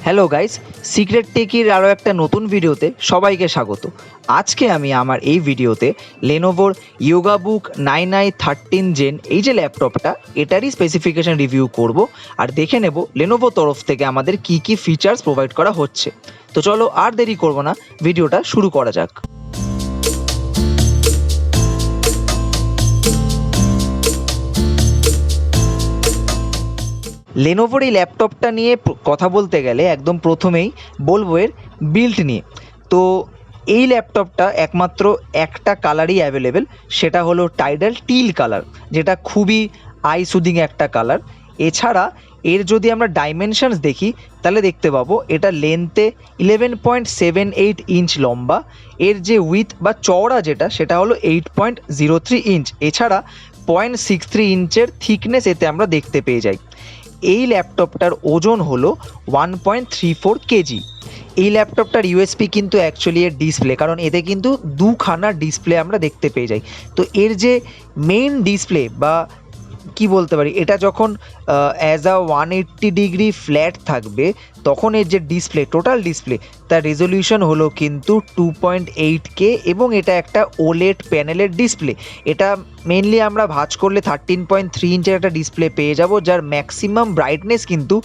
Hello guys, secret টেকির আরও একটা নতুন ভিডিওতে সবাইকে স্বাগত। আজকে আমি আমার এই ভিডিওতে লেনোভোর ইয়োগাবুক 9i13 জেন এই যে ল্যাপটপটা, এটারই স্পেসিফিকেশন রিভিউ করব আর দেখে নেব লেনোভো তরফ থেকে আমাদের কি কি ফিচার্স প্রোভাইড করা হচ্ছে। তো চলো আর দেরি করব না, ভিডিওটা শুরু করা যাক। লেনোভোর এই ল্যাপটপটা নিয়ে কথা বলতে গেলে একদম প্রথমেই বলবো এর বিল্ড নিয়ে। তো এই ল্যাপটপটা একমাত্র একটা কালারই অ্যাভেলেবেল, সেটা হলো টাইডাল টিল কালার, যেটা খুবই আই সুদিং একটা কালার। এছাড়া এর যদি আমরা ডাইমেনশনস দেখি তাহলে দেখতে পাবো এটা লেন্থে 11.78 ইঞ্চ লম্বা, এর যে উইথ বা চওড়া যেটা সেটা হলো 8.03 ইঞ্চ। এছাড়া 0.63 ইঞ্চের থিকনেস এতে আমরা দেখতে পেয়ে যাই। এই ল্যাপটপটার ওজন হলো 1.34 কেজি। এই ল্যাপটপটার ইউএসপি কিন্তু অ্যাকচুয়ালি এর ডিসপ্লে, কারণ এতে কিন্তু দুখানা ডিসপ্লে আমরা দেখতে পেয়ে যাই। তো এর যে মেইন ডিসপ্লে বা কি বলতে পারি, এটা যখন অ্যাজ আ 180 ডিগ্রি ফ্ল্যাট থাকবে তখন এর যে ডিসপ্লে, টোটাল ডিসপ্লে, তার রেজলিউশন হলো কিন্তু 2.8K এবং এটা একটা ওলেড প্যানেলের ডিসপ্লে। এটা মেনলি আমরা ভাঁজ করলে 13.3 ইঞ্চের একটা ডিসপ্লে পেয়ে যাব, যার ম্যাক্সিমাম ব্রাইটনেস কিন্তু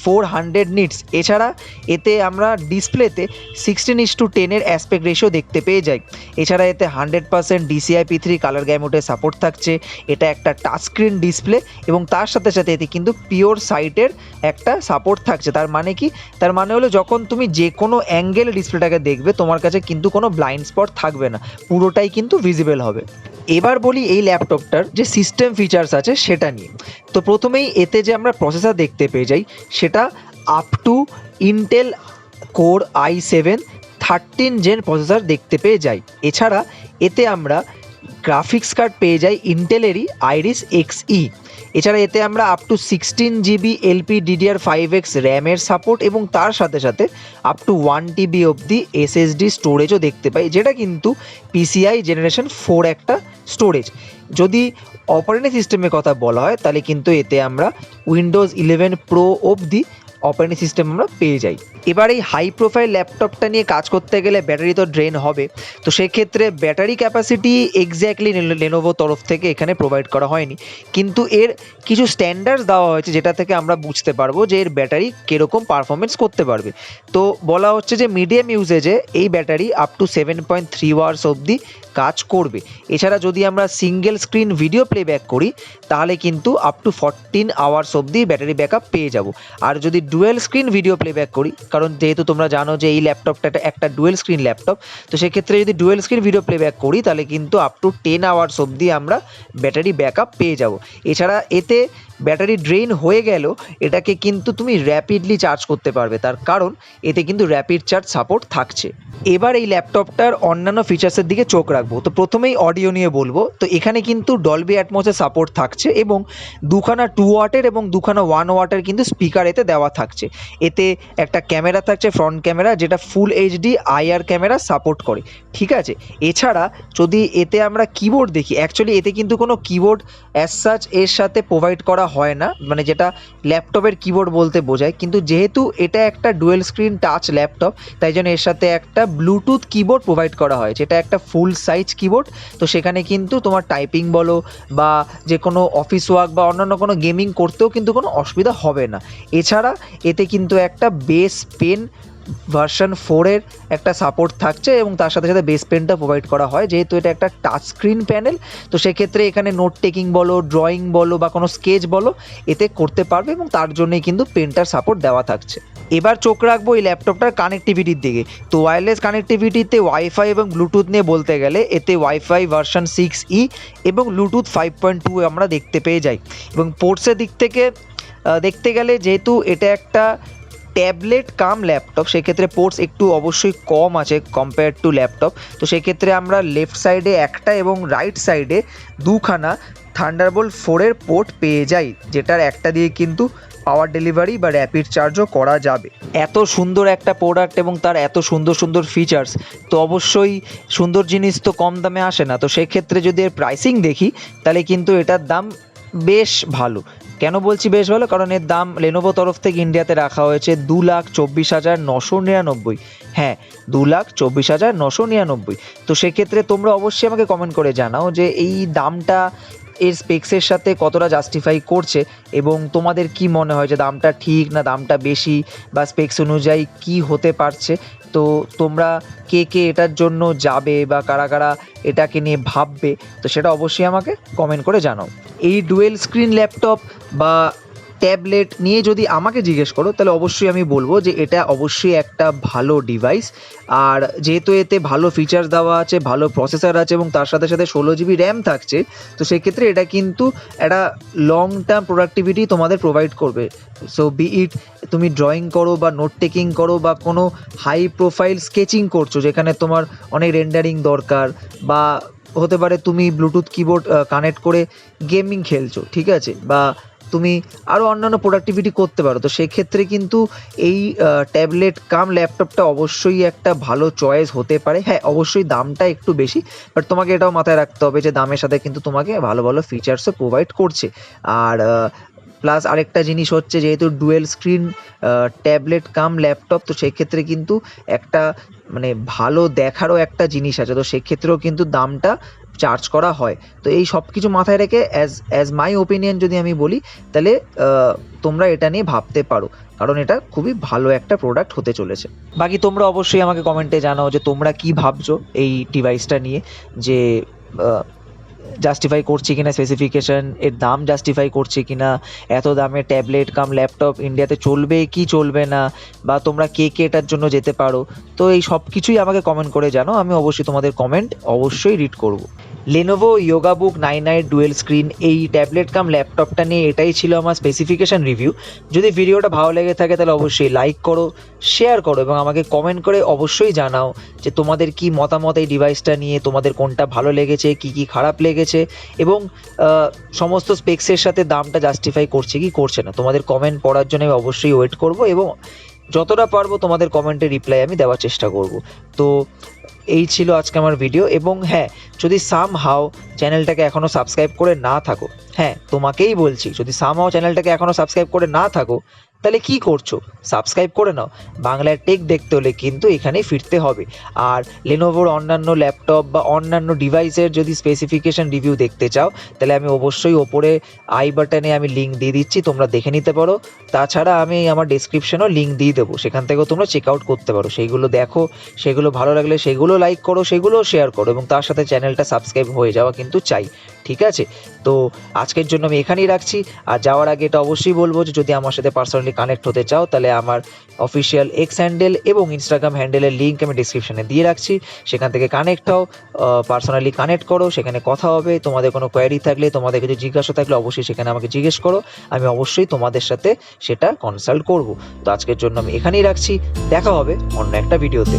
400 নিটস। এছাড়া এতে আমরা ডিসপ্লেতে 16:10 এর অ্যাসপেক্ট রেশিও দেখতে পেয়ে যাই। এছাড়া এতে 100% DCI-P3 কালার গ্যামুটের সাপোর্ট থাকছে। এটা একটা টাচ স্ক্রিন ডিসপ্লে এবং তার সাথে সাথে এতে কিন্তু পিওর সাইটের একটা সাপোর্ট থাকছে। তার মানে কি? তার মানে হলো যখন তুমি যে কোনো অ্যাঙ্গেলে ডিসপ্লেটাকে দেখবে তোমার কাছে কিন্তু কোনো ব্লাইন্ড স্পট থাকবে না, পুরোটাই কিন্তু ভিজিবল হবে। এবার বলি এই ল্যাপটপটার যে সিস্টেম ফিচার্স আছে সেটা নিয়ে। তো প্রথমেই এতে যে আমরা প্রসেসর দেখতে পেয়ে যাই সেটা up to Intel core i7 13 gen processor দেখতে পেয়ে যাই। এছাড়া এতে আমরা গ্রাফিক্স কার্ড পেয়ে যাই ইন্টেলেরই আইরিস XE। এছাড়া এতে আমরা আপ টু 16GB LPDDR5X র্যামের সাপোর্ট এবং তার সাথে সাথে আপ টু 1TB অবধি SSD স্টোরেজও দেখতে পাই, যেটা কিন্তু PCI জেনারেশন 4 একটা স্টোরেজ। যদি অপারেটিং সিস্টেমের কথা বলা হয় তাহলে কিন্তু এতে আমরা উইন্ডোজ 11 প্রো অবধি অপারেটিং সিস্টেম আমরা পেয়ে যাই। এবার এই হাই প্রোফাইল ল্যাপটপটা নিয়ে কাজ করতে গেলে ব্যাটারি তো ড্রেন হবে, তো সেক্ষেত্রে ব্যাটারি ক্যাপাসিটি এক্স্যাক্টলি লেনোভো তরফ থেকে এখানে প্রোভাইড করা হয়নি, কিন্তু এর কিছু স্ট্যান্ডার্ডস দেওয়া হয়েছে যেটা থেকে আমরা বুঝতে পারবো যে এর ব্যাটারি কীরকম পারফরমেন্স করতে পারবে। তো বলা হচ্ছে যে মিডিয়াম ইউজেজে এই ব্যাটারি আপ টু 7.3 আওয়ার্স অবধি কাজ করবে। এছাড়া যদি আমরা সিঙ্গেল স্ক্রিন ভিডিও প্লেব্যাক করি তাহলে কিন্তু আপ টু 14 আওয়ার্স অবধি ব্যাটারি ব্যাকআপ পেয়ে যাব। আর যদি ডুয়েল স্ক্রিন ভিডিও প্লেব্যাক করি, কারণ যেহেতু তোমরা জানো যে এই ল্যাপটপটা একটা ডুয়েল স্ক্রিন ল্যাপটপ, তো সেক্ষেত্রে যদি ডুয়েল স্ক্রিন ভিডিও প্লেব্যাক করি তাহলে কিন্তু আপ টু 10 আওয়ার্স অবধি আমরা ব্যাটারি ব্যাকআপ পেয়ে যাব। এছাড়া এতে ব্যাটারি ড্রেন হয়ে গেলেও এটাকে কিন্তু তুমি র্যাপিডলি চার্জ করতে পারবে, তার কারণ এতে কিন্তু র্যাপিড চার্জ সাপোর্ট থাকছে। এবার এই ল্যাপটপটার অন্যান্য ফিচার্সের দিকে চোখ রাখবো। তো প্রথমেই অডিও নিয়ে বলবো। তো এখানে কিন্তু ডলবি অ্যাটমসের সাপোর্ট থাকছে এবং দুখানা 2 ওয়াটের এবং দুখানা 1 ওয়াটের কিন্তু স্পিকার এতে দেওয়া থাকছে। এতে একটা ক্যামেরা থাকছে, ফ্রন্ট ক্যামেরা, যেটা full HD IR camera support করে, ঠিক আছে। এছাড়া যদি এতে আমরা কিবোর্ড দেখি, অ্যাকচুয়ালি এতে কিন্তু কোনো কিবোর্ড অ্যাজ সাচ এর সাথে প্রোভাইড করা হয় না, মানে যেটা ল্যাপটপের কিবোর্ড বলতে বোঝায়। কিন্তু যেহেতু এটা একটা ডুয়েল স্ক্রিন টাচ ল্যাপটপ, তাই জন্য এর সাথে একটা ব্লুটুথ কিবোর্ড প্রোভাইড করা হয়, যেটা একটা ফুল সাইজ কিবোর্ড। তো সেখানে কিন্তু তোমার টাইপিং বলো বা যে কোনো অফিস ওয়ার্ক বা অন্যান্য কোনো গেমিং করতেও কিন্তু কোনো অসুবিধা হবে না। এছাড়া এতে কিন্তু একটা বেস পেন ভার্সন 4-এর একটা সাপোর্ট থাকছে এবং তার সাথে সাথে বেস পেনটা প্রোভাইড করা হয়। যেহেতু এটা একটা টাচ স্ক্রিন প্যানেল, তো সেক্ষেত্রে এখানে নোট টেকিং বলো, ড্রয়িং বলো বা কোনো স্কেচ বলো এতে করতে পারবে এবং তার জন্যই কিন্তু পেনটার সাপোর্ট দেওয়া থাকছে। এবার চোখ রাখবো এই ল্যাপটপটার কানেক্টিভিটির দিকে। তো ওয়্যারলেস কানেক্টিভিটিতে ওয়াইফাই এবং ব্লুটুথ নিয়ে বলতে গেলে এতে ওয়াইফাই ভার্সন 6E এবং ব্লুটুথ 5.2 আমরা দেখতে পেয়ে যাই। এবং পোর্টসের দিক থেকে দেখতে গেলে যেহেতু এটা একটা ট্যাবলেট কাম ল্যাপটপ, সেক্ষেত্রে পোর্টস একটু অবশ্যই কম আছে কম্পেয়ার টু ল্যাপটপ। তো সেক্ষেত্রে আমরা লেফট সাইডে একটা এবং রাইট সাইডে দুখানা থান্ডারবোল্ট 4-এর পোর্ট পেয়ে যাই, যেটার একটা দিয়ে কিন্তু পাওয়ার ডেলিভারি বা র্যাপিড চার্জও করা যাবে। এত সুন্দর একটা প্রোডাক্ট এবং তার এত সুন্দর সুন্দর ফিচার্স, তো অবশ্যই সুন্দর জিনিস তো কম দামে আসে না। তো সেক্ষেত্রে যদি এর প্রাইসিং দেখি তাহলে কিন্তু এটার দাম বেশ ভালো। কেন বলছি বেশ ভালো, কারণ এর দাম লেনোভো তরফ থেকে ইন্ডিয়াতে রাখা হয়েছে 2,24,999। হ্যাঁ, 2,24,999। তো সেক্ষেত্রে তোমরা অবশ্যই আমাকে কমেন্ট করে জানাও যে এই দামটা এর স্পেক্সের সাথে কতটা জাস্টিফাই করছে, এবং তোমাদের কি মনে হয় যে দামটা ঠিক না দামটা বেশি, বা স্পেক্স অনুযায়ী কি হতে পারছে। তো তোমরা কে কে এটার জন্য যাবে বা কারা কারা এটাকে নিয়ে ভাববে, তো সেটা অবশ্যই আমাকে কমেন্ট করে জানাও। এই ডুয়েল স্ক্রিন ল্যাপটপ বা ট্যাবলেট নিয়ে যদি আমাকে জিজ্ঞেস করো, তাহলে অবশ্যই আমি বলবো যে এটা অবশ্যই একটা ভালো ডিভাইস। আর যেহেতু এতে ভালো ফিচার্স দেওয়া আছে, ভালো প্রসেসর আছে, এবং তার সাথে সাথে 16 GB র্যাম থাকছে, তো সেক্ষেত্রে এটা কিন্তু একটা লং টার্ম প্রোডাক্টিভিটি তোমাদের প্রোভাইড করবে। সো বি ইট তুমি ড্রয়িং করো বা নোট টেকিং করো বা কোনো হাই প্রোফাইল স্কেচিং করছো যেখানে তোমার অনেক রেন্ডারিং দরকার, বা হতে পারে তুমি ব্লুটুথ কিবোর্ড কানেক্ট করে গেমিং খেলছো, ঠিক আছে, বা তুমি আরও অন্যান্য প্রোডাক্টিভিটি করতে পারো। তো সেক্ষেত্রে কিন্তু এই ট্যাবলেট কাম ল্যাপটপটা অবশ্যই একটা ভালো চয়েস হতে পারে। হ্যাঁ, অবশ্যই দামটা একটু বেশি, বাট তোমাকে এটাও মাথায় রাখতে হবে যে দামের সাথে কিন্তু তোমাকে ভালো ভালো ফিচার্সও প্রোভাইড করছে। আর প্লাস আরেকটা জিনিস হচ্ছে, যেহেতু ডুয়েল স্ক্রিন ট্যাবলেট কাম ল্যাপটপ, তো সেক্ষেত্রে কিন্তু একটা মানে ভালো দেখারও একটা জিনিস আছে, তো সেক্ষেত্রেও কিন্তু দামটা চার্জ করা হয়। তো এই সব কিছু মাথায় রেখে অ্যাজ মাই ওপিনিয়ন যদি আমি বলি, তাহলে তোমরা এটা নিয়ে ভাবতে পারো, কারণ এটা খুবই ভালো একটা প্রোডাক্ট হতে চলেছে। বাকি তোমরা অবশ্যই আমাকে কমেন্টে জানাও যে তোমরা কি ভাবছো এই ডিভাইসটা নিয়ে, যে জাস্টিফাই করছে কিনা স্পেসিফিকেশন, এর দাম জাস্টিফাই করছে কিনা, এত দামে ট্যাবলেট কাম ল্যাপটপ ইন্ডিয়াতে চলবে কি চলবে না, বা তোমরা কে কে এটার জন্য যেতে পারো। তো এই সব কিছুই আমাকে কমেন্ট করে জানো, আমি অবশ্যই তোমাদের কমেন্ট অবশ্যই রিড করব। লেনোভো ইয়োগাবুক 9i ডুয়েল স্ক্রিন এই ট্যাবলেট কাম ল্যাপটপটা নিয়ে এটাই ছিল আমার স্পেসিফিকেশন রিভিউ। যদি ভিডিওটা ভালো লেগে থাকে তাহলে অবশ্যই লাইক করো, শেয়ার করো, এবং আমাকে কমেন্ট করে অবশ্যই জানাও যে তোমাদের কি মতামত এই ডিভাইসটা নিয়ে, তোমাদের কোনটা ভালো লেগেছে, কি কি খারাপ লেগেছে, এবং সমস্ত স্পেক্সের সাথে দামটা জাস্টিফাই করছে কি করছে না। তোমাদের কমেন্ট পড়ার জন্য আমি অবশ্যই ওয়েট করব, এবং যতটা পারবো তোমাদের কমেন্টের রিপ্লাই আমি দেওয়ার চেষ্টা করব। তো এই ছিল আজকে আমার ভিডিও। এবং হ্যাঁ, যদি সামহাও চ্যানেলটাকে এখনও সাবস্ক্রাইব করে না থাকো, হ্যাঁ তোমাকেই বলছি, যদি সামহাও চ্যানেলটাকে এখনও সাবস্ক্রাইব করে না থাকো, তাহলে কি করছো? সাবস্ক্রাইব করে নাও। বাংলার টেক দেখতে হলে কিন্তু এখানেই ফিরতে হবে। আর লেনোভোর অন্যান্য ল্যাপটপ বা অন্যান্য ডিভাইসের যদি স্পেসিফিকেশন রিভিউ দেখতে চাও, তাহলে আমি অবশ্যই ওপরে আই বাটনে আমি লিঙ্ক দিয়ে দিচ্ছি, তোমরা দেখে নিতে পারো। তাছাড়া আমি আমার ডেসক্রিপশনেও লিঙ্ক দিয়ে দেবো, সেখান থেকেও তোমরা চেক আউট করতে পারো। সেইগুলো দেখো, সেগুলো ভালো লাগলে সেগুলো লাইক করো, সেগুলোও শেয়ার করো, এবং তার সাথে চ্যানেলটা সাবস্ক্রাইব হয়ে যাওয়া কিন্তু চাই, ঠিক আছে? তো আজকের জন্য আমি এখানেই রাখছি। আর যাওয়ার আগে এটা অবশ্যই বলবো যে যদি আমার সাথে পার্সোনালি কানেক্ট হতে চাও, তাহলে আমার অফিসিয়াল এক্স হ্যান্ডেল এবং ইনস্টাগ্রাম হ্যান্ডেলের লিঙ্ক আমি ডিসক্রিপশনে দিয়ে রাখছি, সেখান থেকে কানেক্ট হও, পার্সোনালি কানেক্ট করো, সেখানে কথা হবে। তোমাদের কোনো কোয়ারি থাকলে, তোমাদের কিছু জিজ্ঞাসা থাকলে অবশ্যই সেখানে আমাকে জিজ্ঞেস করো, আমি অবশ্যই তোমাদের সাথে সেটা কনসাল্ট করব। তো আজকের জন্য আমি এখানেই রাখছি, দেখা হবে অন্য একটা ভিডিওতে।